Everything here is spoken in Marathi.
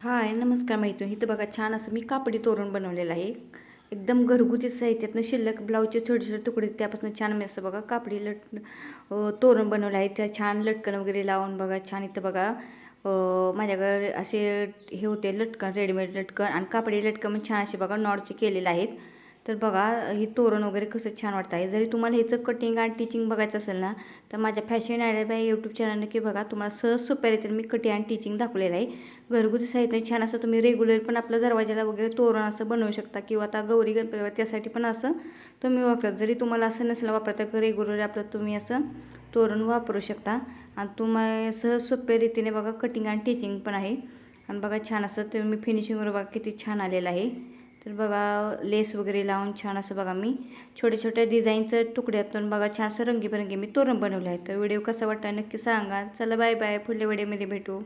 हाय, नमस्कार मैत्रिणी. इथं बघा छान असं मी कापडी तोरण बनवलेलं आहे. एकदम घरगुती साहित्यातनं शिल्लक ब्लाऊजचे छोटे-छोटे तुकडे त्यापासून छान मी असं बघा कापडी तोरण बनवलं आहे. त्या छान लटकन वगैरे लावून बघा छान इथं बघा माझ्याकडे असे हे होते लटकन, रेडीमेड लटकन आणि कापडी लटकन पण छान असे बघा नॉटचे केलेले आहेत. तर बघा ही तोरण वगैरे कसं छान वाटतं आहे. जरी तुम्हाला ह्याचं कटिंग आणि टिचिंग बघायचं असेल ना, तर माझ्या fashion idea by YouTube channel नक्की बघा. तुम्हाला सहज सोप्या रीतीने मी कटिंग आणि टिचिंग दाखवलेलं आहे. घरगुती साहित्य छान असं तुम्ही रेग्युलर पण आपल्या दरवाजाला वगैरे तोरण असं बनवू शकता किंवा आता गौरी गणपती त्यासाठी पण असं तुम्ही वापरता. जरी तुम्हाला असं नसेल वापरता तर रेग्युलर आपलं तुम्ही असं तोरण वापरू शकता आणि तुम्ही सहज सोप्या रीतीने बघा कटिंग आणि टिचिंग पण आहे. आणि बघा छान असं तुम्ही फिनिशिंगवर बघा किती छान आलेलं आहे. तर बघा लेस वगैरे लावून छान असं बघा मी छोट्या छोट्या डिझाईनचं तुकड्यातून बघा छान असं रंगीबेरंगी मी तोरण बनवलं आहे. तर व्हिडिओ कसा वाटला नक्की सांगा. चला बाय बाय, पुढल्या व्हिडिओमध्ये भेटू.